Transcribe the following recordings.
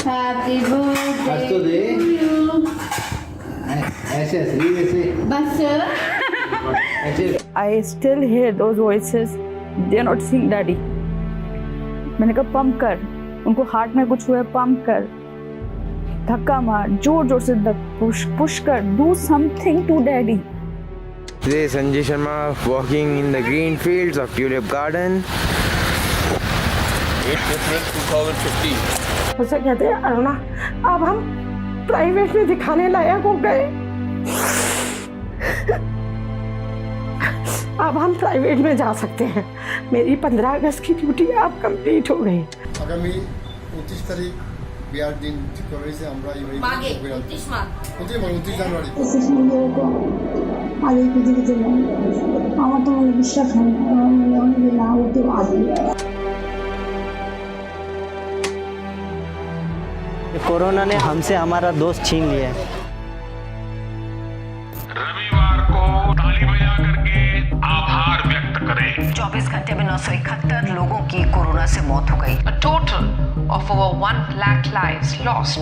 Happy birthday to you. ऐसे हंसी वैसे बस ऐसे I still hear those voices. They are not seeing daddy. मैंने कहा पंप कर, उनको हार्ट में कुछ हुआ है, पंप कर, धक्का मार, जोर जोर से पुश कर, do something to daddy. Today Sanjay Sharma walking in the green fields of Tulip Garden. 8 April 2015. उसे कहते हैं अरुणा अब हम प्राइवेट में दिखाने लायक हो गए, अब हम प्राइवेट में जा सकते हैं। मेरी 15 अगस्त की ड्यूटी अब कंप्लीट हो गई। আগামী 29 তারিখ বিয়ার দিন ঠিক করা হয়েছে। আমরা এই मागे 29 मार्च 29 জানুয়ারি আগে পৃথিবী থেকে আমার তো মনে বিশ্বাস হয় না না হতে আগে कोरोना ने हमसे हमारा दोस्त छीन लिया है। रविवार को ताली बजा करके आभार व्यक्त करें। 24 घंटे में 971 लोगों की कोरोना से मौत हो गई। A total of over 1 lakh lives lost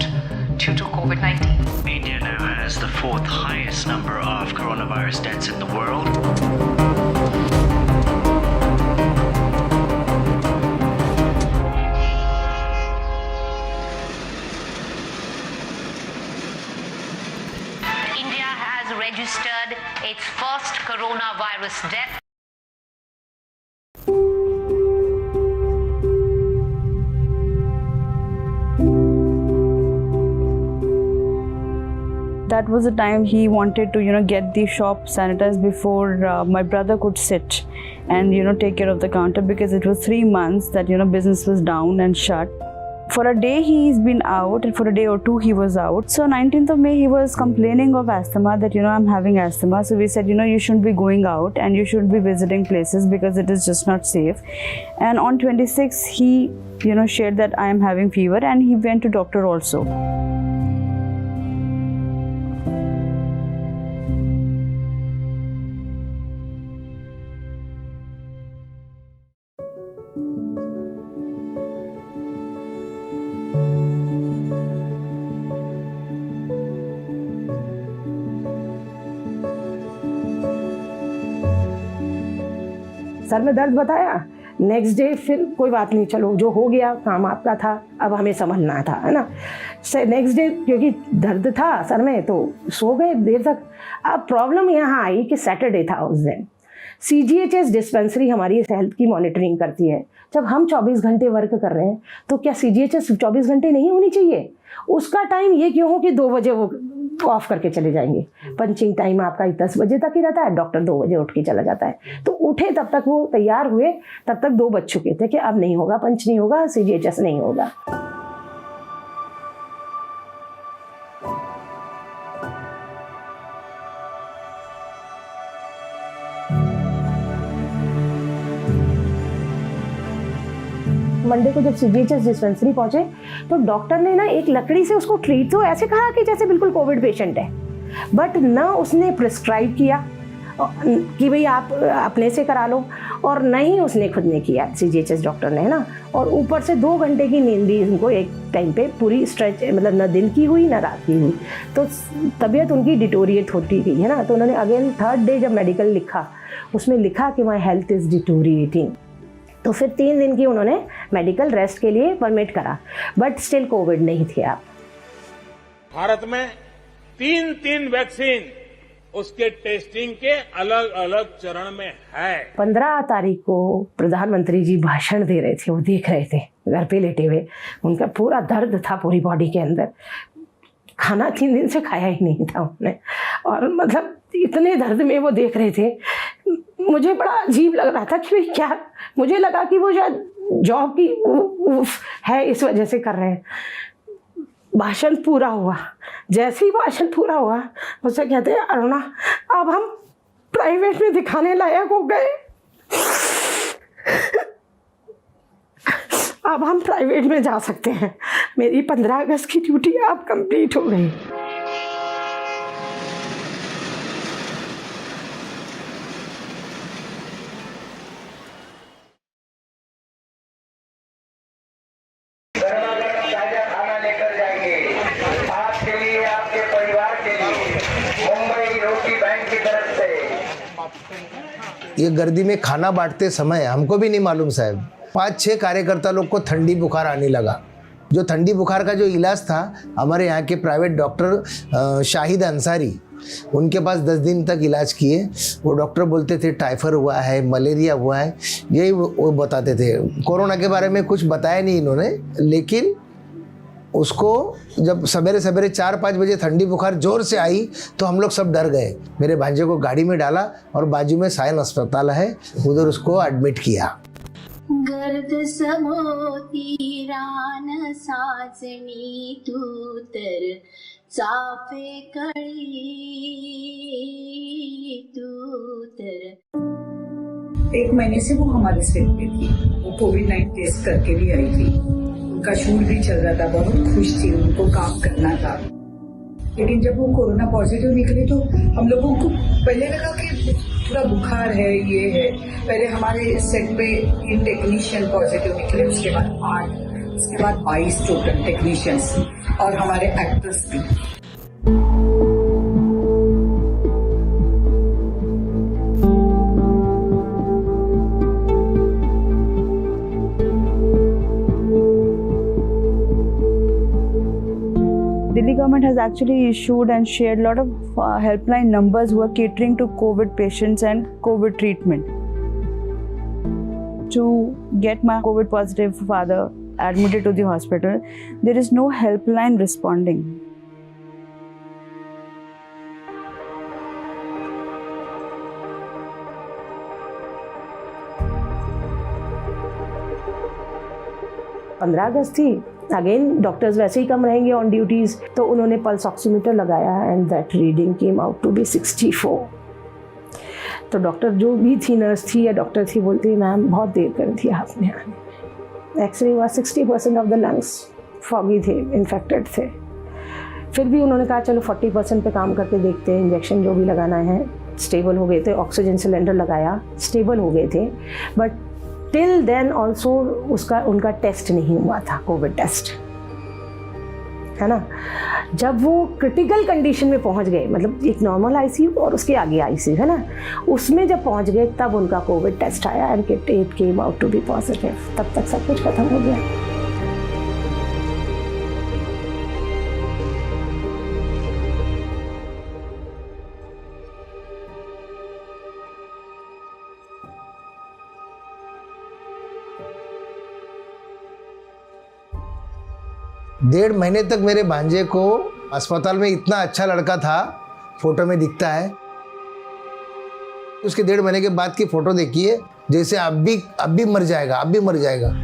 due to COVID-19. India now has the 4th highest number of coronavirus deaths in the world. India has registered its first coronavirus death. That was the time he wanted to, get the shop sanitized before my brother could sit and, take care of the counter, because it was 3 months that, business was down and shut. For a day he's been out, and for a day or two he was out. So 19th of May he was complaining of asthma, that I'm having asthma. So we said, you shouldn't be going out and you shouldn't be visiting places because it is just not safe. And on 26th he, shared that I am having fever, and he went to doctor also. Sir में दर्द बताया, next day फिर कोई बात नहीं, चलो जो हो गया काम आपका था, अब हमें समझना था, है ना। नेक्स्ट डे क्योंकि दर्द था सर में तो सो गए देर तक। अब प्रॉब्लम यहाँ आई कि सैटरडे था उस दिन। CGHS डिस्पेंसरी हमारी हेल्थ की मॉनिटरिंग करती है। जब हम 24 घंटे वर्क कर रहे हैं तो क्या CGHS 24 घंटे नहीं होनी चाहिए? उसका टाइम ये क्यों हो कि 2 बजे वो ऑफ करके चले जाएंगे? पंचिंग टाइम आपका 10 बजे तक ही रहता है, डॉक्टर 2 बजे उठ के चला जाता है। तो उठे तब तक वो तैयार हुए, तब तक 2 बज चुके थे कि अब नहीं होगा, पंच नहीं होगा, CGHS नहीं होगा। मंडे को जब CGHS डिस्पेंसरी पहुंचे तो डॉक्टर ने ना एक लकड़ी से उसको ट्रीट तो ऐसे कहा कि जैसे बिल्कुल कोविड पेशेंट है, बट ना उसने प्रिस्क्राइब किया कि भाई आप अपने से करा लो, और न ही उसने खुद ने किया CGHS डॉक्टर ने, है ना। और ऊपर से 2 घंटे की नींद भी उनको एक टाइम पे पूरी स्ट्रेच, मतलब न दिन की हुई न रात की हुई, तो तबीयत उनकी डिटोरिएट होती गई, है ना। तो उन्होंने अगेन 3rd डे जब मेडिकल लिखा, उसमें लिखा कि माई हेल्थ इज़ डिटोरिएटिंग। तो फिर 3 दिन की उन्होंने मेडिकल रेस्ट के लिए परमिट करा, बट स्टिल कोविड नहीं थे आप। भारत में 3 वैक्सीन उसके टेस्टिंग के अलग अलग चरण में है। 15 तारीख को प्रधानमंत्री जी भाषण दे रहे थे, वो देख रहे थे घर पे लेटे हुए, उनका पूरा दर्द था पूरी बॉडी के अंदर। खाना 3 दिन से खाया ही नहीं था उन्होंने, और मतलब इतने दर्द में वो देख रहे थे। मुझे बड़ा अजीब लग रहा था कि भाई क्या, मुझे लगा कि वो शायद जॉब की है इस वजह से कर रहे हैं। भाषण पूरा हुआ, जैसे ही भाषण पूरा हुआ मुझसे कहते हैं अरुणा अब हम प्राइवेट में दिखाने लायक हो गए, अब हम प्राइवेट में जा सकते हैं। मेरी 15 अगस्त की ड्यूटी अब कंप्लीट हो गई। ताजा खाना लेकर ये गर्दी में खाना बांटते समय हमको भी नहीं मालूम साहब, 5-6 कार्यकर्ता लोग को ठंडी बुखार आने लगा। जो ठंडी बुखार का जो इलाज था, हमारे यहाँ के प्राइवेट डॉक्टर शाहिद अंसारी, उनके पास 10 दिन तक इलाज किए। वो डॉक्टर बोलते थे टाइफाइड हुआ है, मलेरिया हुआ है, यही वो बताते थे। कोरोना के बारे में कुछ बताया नहीं इन्होंने, लेकिन उसको जब सवेरे सवेरे 4-5 बजे ठंडी बुखार जोर से आई तो हम लोग सब डर गए। मेरे भांजे को गाड़ी में डाला और बाजू में सायन अस्पताल है, उधर उसको एडमिट किया। गर्द समोती रान साजनी तू तर चाफे कळी तू तर। 1 महीने से वो हमारे सेट पे थी। वो कोविड-19 टेस्ट करके भी आई थी। उनका शूट भी चल रहा था, बहुत खुश थी, उनको काम करना था। लेकिन जब वो कोरोना पॉजिटिव निकले तो हम लोगों को पहले लगा कि थोड़ा बुखार है, ये है। पहले हमारे सेट पे 3 टेक्नीशियन पॉजिटिव निकले, उसके बाद 8, उसके बाद 22 टोटल टेक्नीशियंस और हमारे एक्टर्स भी। Delhi government has actually issued and shared a lot of helpline numbers who are catering to COVID patients and COVID treatment. To get my COVID positive father admitted to the hospital, there is no helpline responding. अगस्त थी, again doctors वैसे ही कम रहेंगे on duties, तो उन्होंने pulse oximeter लगाया and that reading came out to be 64। तो doctor जो भी थी, नर्स थी या डॉक्टर थी, बोलती मैम बहुत देर कर दिया आपने आने। एक्चुअली हुआ 60% ऑफ द लंग्स फॉगी थे, इन्फेक्टेड थे। फिर भी उन्होंने कहा चलो 40% पे काम करके देखते हैं, इंजेक्शन जो भी लगाना है। स्टेबल हो गए थे, ऑक्सीजन सिलेंडर लगाया, स्टेबल हो गए थे। बट टिल देन ऑल्सो उनका टेस्ट नहीं हुआ था, कोविड टेस्ट, है ना। जब वो क्रिटिकल कंडीशन में पहुंच गए, मतलब एक नॉर्मल आईसीयू और उसके आगे आईसीयू, है ना, उसमें जब पहुंच गए तब उनका कोविड टेस्ट आया and it came out to be positive. तब तक सब कुछ खत्म हो गया। डेढ़ महीने तक मेरे भांजे को अस्पताल में, इतना अच्छा लड़का था, फोटो में दिखता है। उसके 1.5 महीने के बाद की फोटो देखिए, जैसे अब भी मर जाएगा, अब भी मर जाएगा।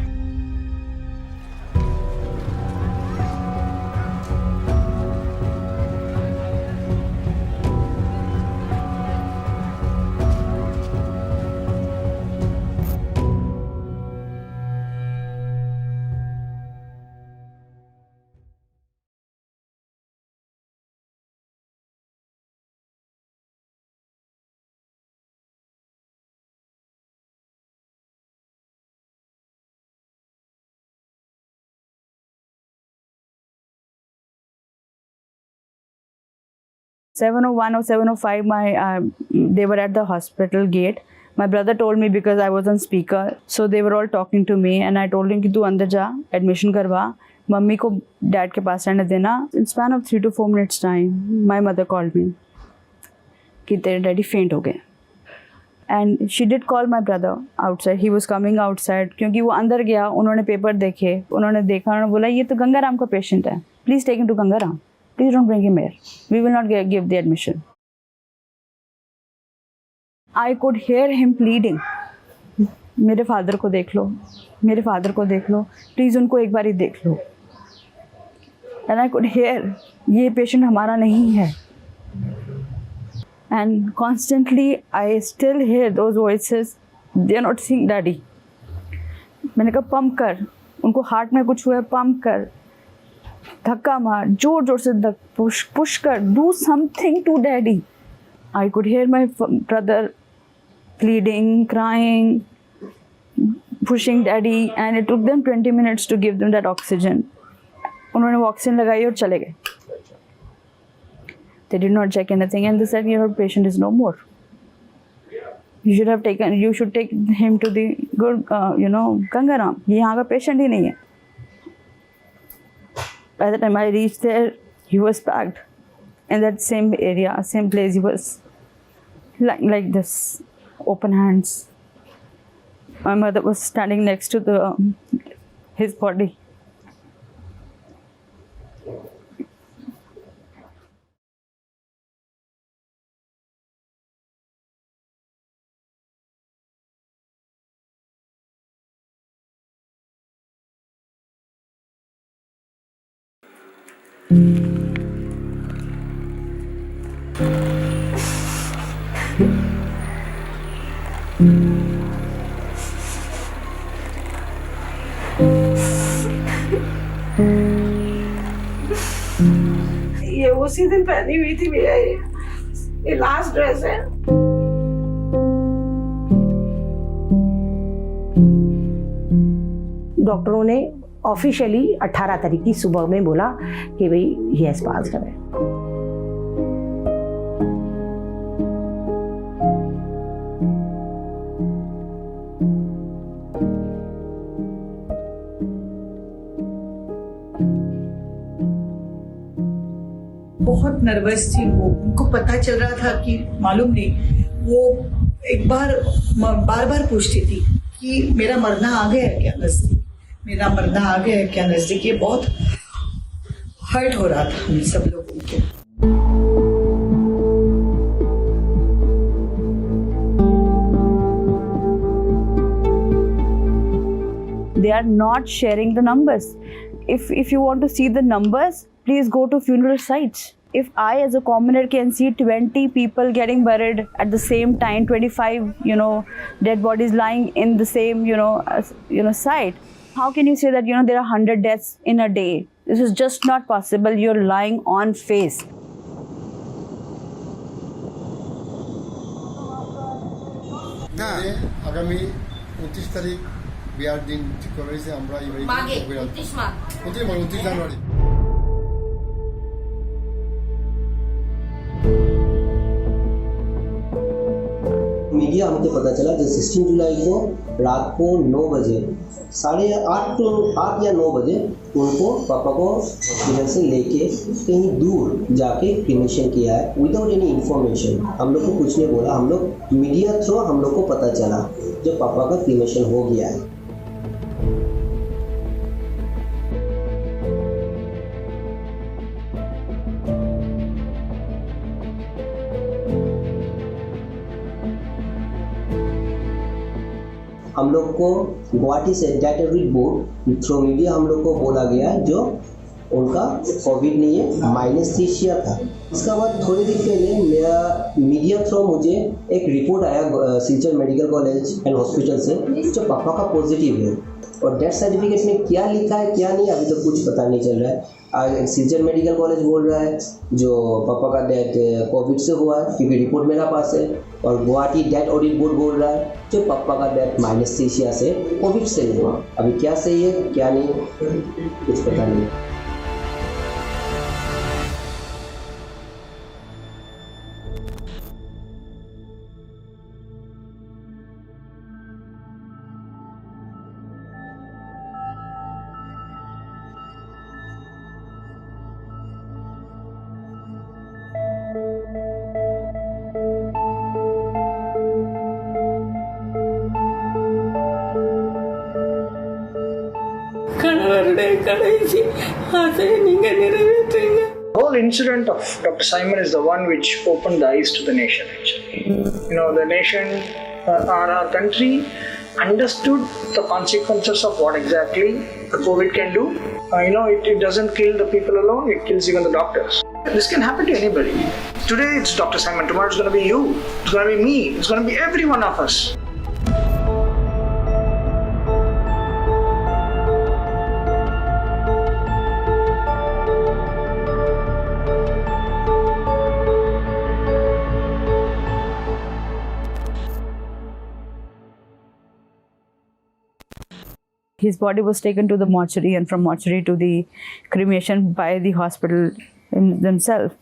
(7:01 or 7:05), they were at the hospital gate. My brother told me because I was on speaker, so they were all talking to me, and I told him कि तू अंदर जा, admission करवा, मम्मी को डैड के पास रहने देना। In span of 3 to 4 minutes time, my mother called me कि तेरे डैडी faint हो गए। And she did call my brother outside. He was coming outside क्योंकि वो अंदर गया, उन्होंने पेपर देखे, उन्होंने देखा, उन्होंने बोला ये तो गंगाराम का पेशेंट है, please take him to Gangaram, please don't bring him here, we will not give the admission. I could hear him pleading, मेरे फादर को देख लो, मेरे फादर को देख लो, प्लीज़ उनको एक बार ही देख लो। And I could hear, ये पेशेंट हमारा नहीं है। And constantly I still hear those voices, they are not seeing daddy. मैंने कहा पंप कर, उनको हार्ट में कुछ हुआ है, पंप कर, धक्का मार, जोर जोर से पुश कर, do something to daddy. I could hear my brother pleading, crying, pushing daddy, and it took them 20 minutes to give them that oxygen. उन्होंने वो ऑक्सीजन लगाई और चले गए। They did not check anything, and they said your patient is no more. You should take him to the Gangaram. यहाँ का patient ही नहीं है. By the time I reached there, he was packed. In that same area, same place, he was like this, open hands. My mother was standing next to his body. ये उसी दिन पहनी हुई थी भैया, ये लास्ट ड्रेस है। डॉक्टरों ने ऑफिशियली 18 तारीख की सुबह में बोला कि भाई ये एस्पाज करें। बहुत नर्वस थी वो, उनको पता चल रहा था कि मालूम नहीं, वो एक बार बार पूछती थी कि मेरा मरना आ गया है क्या नजदीक, मेरा मरना आ गया है क्या नजदीक। ये बहुत हर्ट हो रहा था हम सब लोगों को। They are not sharing the numbers. If you want to see the numbers, please go to funeral sites. If I as a commoner can see 20 people getting buried at the same time, 25 dead bodies lying in the same site, how can you say that there are 100 deaths in a day? This is just not possible. You're lying on face. আগামী 29 তারিখ বিয়ার দিন ঠিক করা হয়েছে। আমরা 29 জানুয়ারি media हमको पता चला कि 16 जुलाई को रात को 9 बजे 8:30 या 9 बजे उनको पापा को हॉस्पिटल से लेके कहीं दूर जाके क्रिमेशन किया है विदाउट एनी इन्फॉर्मेशन। हम लोग को कुछ नहीं बोला, हम लोग मीडिया थ्रू हम लोग को पता चला जब पापा का क्रिमेशन हो गया है। हम लोग को गुवाहाटी से डेथ रिपोर्ट थ्रू मीडिया हम लोग को बोला गया जो उनका कोविड नहीं है, -3 था। इसका बाद थोड़ी दिन पहले मेरा मीडिया थ्रू मुझे एक रिपोर्ट आया Silchar medical college and hospital से जो पापा का पॉजिटिव है, और डेथ सर्टिफिकेट में क्या लिखा है क्या नहीं अभी तो कुछ पता नहीं चल रहा है। सिलचर मेडिकल कॉलेज बोल रहा है जो पापा का डेथ कोविड से हुआ है क्योंकि रिपोर्ट मेरा पास है, और गुवाहाटी डेथ ऑडिट बोर्ड बोल रहा है जो पापा का डेथ -3 से कोविड से नहीं हुआ। अभी क्या सही है क्या नहीं कुछ पता नहीं। The whole incident of Dr. Simon is the one which opened the eyes to the nation actually. The nation, our country understood the consequences of what exactly the COVID can do. It doesn't kill the people alone, it kills even the doctors. This can happen to anybody. Today it's Dr. Simon, tomorrow it's going to be you, it's going to be me, it's going to be every one of us. His body was taken to the mortuary, and from mortuary to the cremation by the hospital themselves.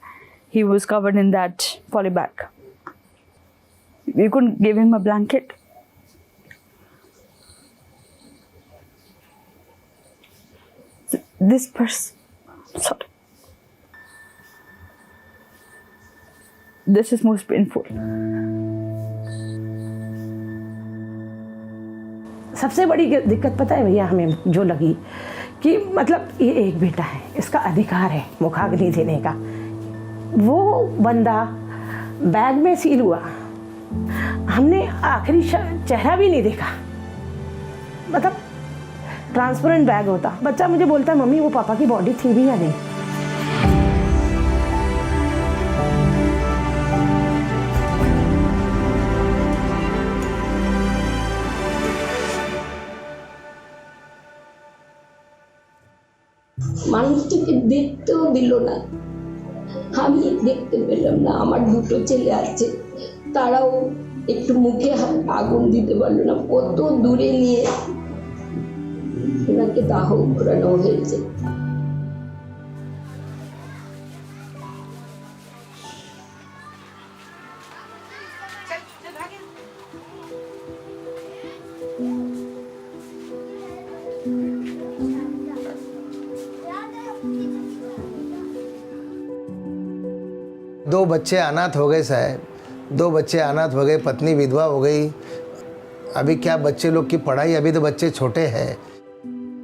he was covered in that polybag. We couldn't give him a blanket. This person, sorry. This is most painful. सबसे बड़ी दिक्कत पता है भैया हमें जो लगी कि मतलब ये एक बेटा है, इसका अधिकार है मुखाग्नि देने का। वो बंदा बैग में सील हुआ, हमने आखिरी चेहरा भी नहीं देखा। मतलब ट्रांसपेरेंट बैग होता। बच्चा मुझे बोलता है मम्मी वो पापा की बॉडी थी भी या नहीं। মানুষটাকে দেখতেও দিল না, আমি দেখতে পেলাম না। আমার দুটো ছেলে আছে, তারাও একটু মুখে আগুন দিতে পারলো না। কত দূরে নিয়ে ওনাকে দাহ করানো হয়েছে। दो बच्चे अनाथ हो गए साहब, 2 बच्चे अनाथ हो गए, पत्नी विधवा हो गई। अभी क्या बच्चे लोग की पढ़ाई, अभी तो बच्चे छोटे हैं,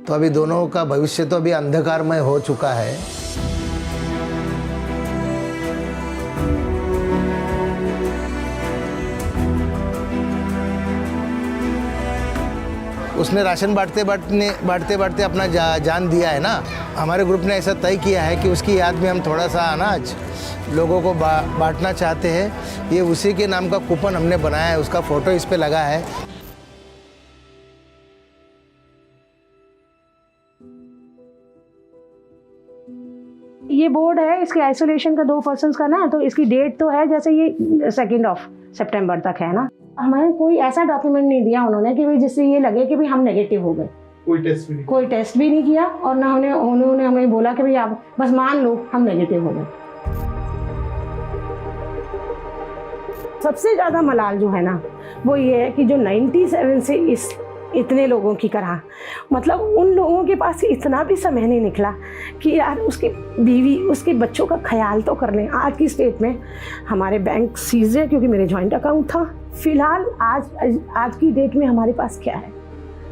तो अभी दोनों का भविष्य तो अभी अंधकारमय हो चुका है। उसने राशन बांटते अपना जान दिया है ना। हमारे ग्रुप ने ऐसा तय किया है कि उसकी याद में हम थोड़ा सा अनाज लोगों को बांटना चाहते हैं। ये उसी के नाम का कूपन हमने बनाया है, उसका फोटो इस पे लगा है। ये बोर्ड है, इसके आइसोलेशन का 2 पर्सन्स का ना, तो इसकी डेट तो है जैसे ये 2 सितंबर तक है ना। हमें कोई ऐसा डॉक्यूमेंट नहीं दिया उन्होंने कि भाई जिससे ये लगे कि भाई हम नेगेटिव हो गए। कोई टेस्ट भी नहीं किया और ना उन्होंने हमें बोला कि भाई आप बस मान लो हम नेगेटिव हो गए। सबसे ज़्यादा मलाल जो है ना वो ये है कि जो 97 से इतने लोगों की तरह, मतलब उन लोगों के पास इतना भी समय नहीं निकला कि यार उसकी बीवी उसके बच्चों का ख्याल तो कर लें। आज की स्टेट में हमारे बैंक सीज है क्योंकि मेरे जॉइंट अकाउंट था। फिलहाल आज की डेट में हमारे पास क्या है,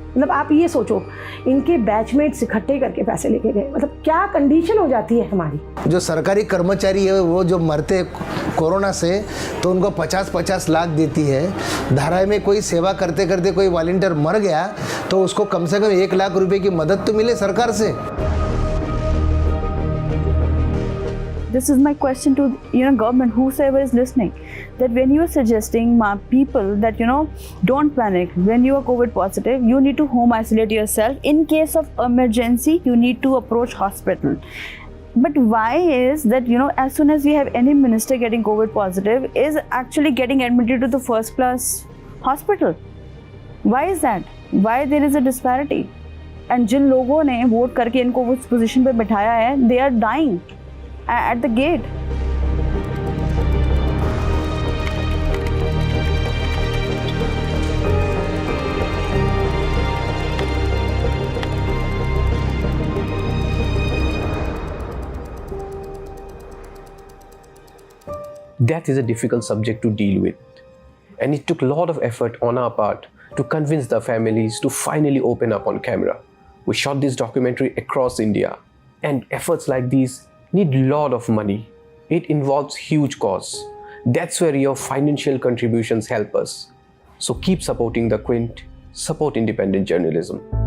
मतलब आप ये सोचो इनके बैचमेट्स इकट्ठे करके पैसे लेके गए, मतलब क्या कंडीशन हो जाती है हमारी। जो सरकारी कर्मचारी है वो जो मरते कोरोना से तो उनको 50-50 लाख देती है। धारावी में कोई सेवा करते करते कोई वॉलंटियर मर गया तो उसको कम से कम 1 लाख रुपए की मदद तो मिले सरकार से। This is my question to government, whosoever is listening, that when you are suggesting people that don't panic when you are COVID positive, you need to home isolate yourself. In case of emergency, you need to approach hospital. But why is that as soon as we have any minister getting COVID positive is actually getting admitted to the first class hospital? Why is that? Why there is a disparity? And जिन लोगों ने vote करके इनको उस position पे बिठाया है, they are dying at the gate. Death is a difficult subject to deal with, and it took a lot of effort on our part to convince the families to finally open up on camera. We shot this documentary across India, and efforts like these need a lot of money. It involves huge costs. That's where your financial contributions help us. So keep supporting The Quint, support independent journalism.